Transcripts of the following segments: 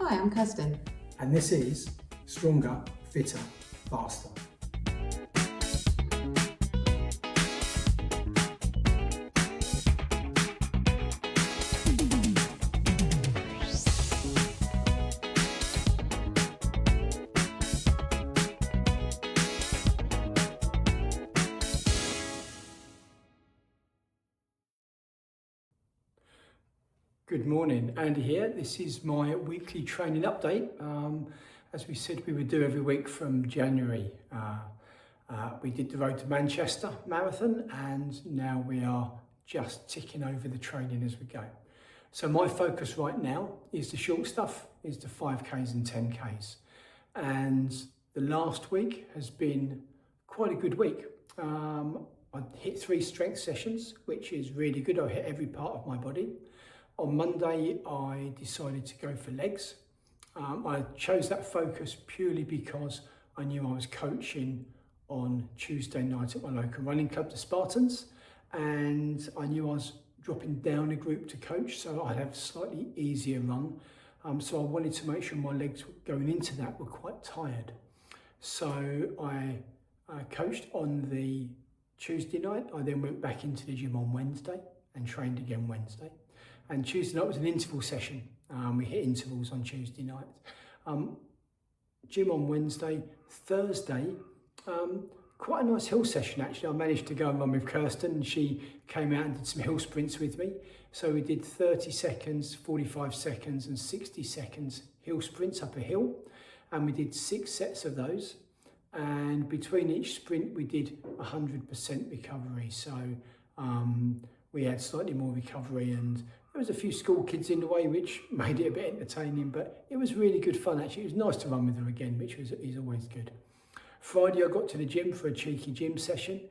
Hi, I'm Kirsten. And this is Stronger, Fitter, Faster. Good morning, Andy here. This is my weekly training update. As we said we would do every week from January. We did the Road to Manchester Marathon and now we are just ticking over the training as we go. So my focus right now is the short stuff, is the 5Ks and 10Ks. And the last week has been quite a good week. I hit 3 strength sessions, which is really good. I hit every part of my body. On Monday, I decided to go for legs. I chose that focus purely because I knew I was coaching on Tuesday night at my local running club, the Spartans, and I knew I was dropping down a group to coach, so I'd have a slightly easier run. So I wanted to make sure my legs going into that were quite tired. So I coached on the Tuesday night. I then went back into the gym on Wednesday and trained again Wednesday. And Tuesday night was an interval session. We hit intervals on Tuesday night. Gym on Wednesday. Thursday, quite a nice hill session actually. I managed to go and run with Kirsten and she came out and did some hill sprints with me. So we did 30 seconds, 45 seconds and 60 seconds hill sprints up a hill. And we did 6 sets of those. And between each sprint we did 100% recovery. So we had slightly more recovery and there was a few school kids in the way which made it a bit entertaining, but it was really good fun actually. It was nice to run with her again, which is always good. Friday I got to the gym for a cheeky gym session.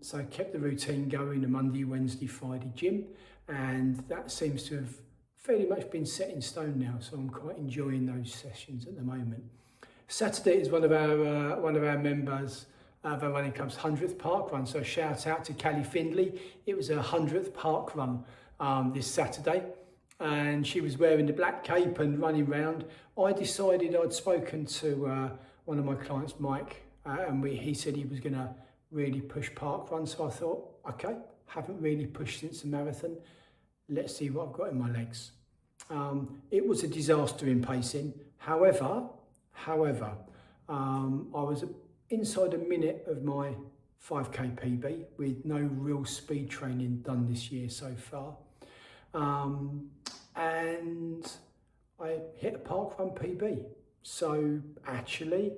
So I kept the routine going, a Monday, Wednesday, Friday gym, and that seems to have fairly much been set in stone now, so I'm quite enjoying those sessions at the moment. Saturday is one of our members of our running club's 100th park run, so shout out to Callie Findlay. It was her 100th park run this Saturday and she was wearing the black cape and running round. I decided, I'd spoken to one of my clients, Mike, and he said he was going to really push park run, so I thought, okay, haven't really pushed since the marathon, let's see what I've got in my legs. It was a disaster in pacing. However, I was inside a minute of my 5K PB with no real speed training done this year so far. And I hit a parkrun PB. So actually,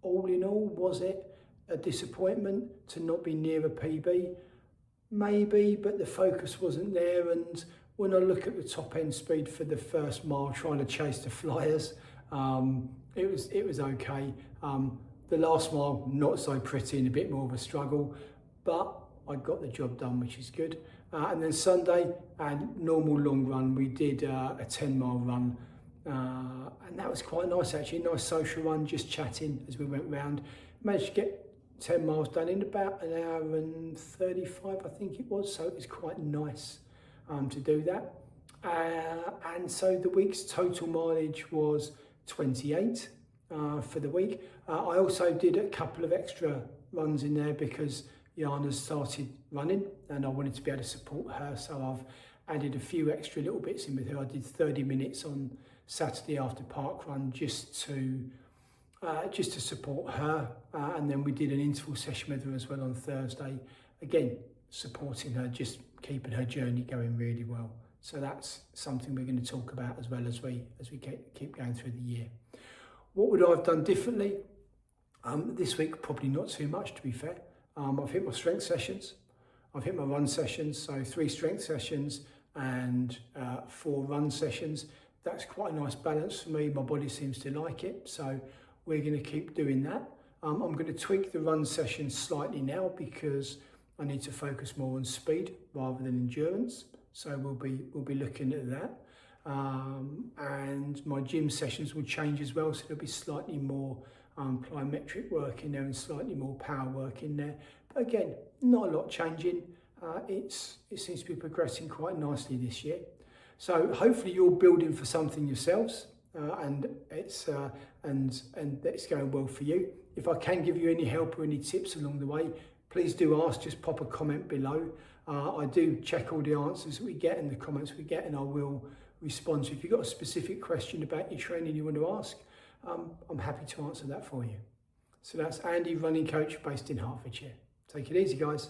all in all, was it a disappointment to not be near a PB? Maybe, but the focus wasn't there. And when I look at the top end speed for the first mile, trying to chase the flyers, it was okay. The last mile, not so pretty and a bit more of a struggle, but I got the job done, which is good. And then Sunday, a normal long run, we did a 10-mile run. And that was quite nice actually, nice social run, just chatting as we went round. Managed to get 10 miles done in about an hour and 35, I think it was. So it was quite nice to do that. And so the week's total mileage was 28 for the week. I also did a couple of extra runs in there because Jana's started running and I wanted to be able to support her. So I've added a few extra little bits in with her. I did 30 minutes on Saturday after park run just to support her. And then we did an interval session with her as well on Thursday. Again, supporting her, just keeping her journey going really well. So that's something we're going to talk about as well as we keep going through the year. What would I have done differently? This week, probably not too much, to be fair. I've hit my strength sessions. I've hit my run sessions, so 3 strength sessions and 4 run sessions. That's quite a nice balance for me. My body seems to like it, so we're going to keep doing that. I'm going to tweak the run sessions slightly now because I need to focus more on speed rather than endurance. So we'll be looking at that. And my gym sessions will change as well, so there'll be slightly more plyometric work in there and slightly more power work in there. But again, not a lot changing. It seems to be progressing quite nicely this year. So hopefully you're building for something yourselves. and it's going well for you. If I can give you any help or any tips along the way, please do ask. Just pop a comment below. I do check all the answers we get and the comments we get, and I will respond. So if you've got a specific question about your training you want to ask, I'm happy to answer that for you. So that's Andy, running coach based in Hertfordshire. Take it easy, guys.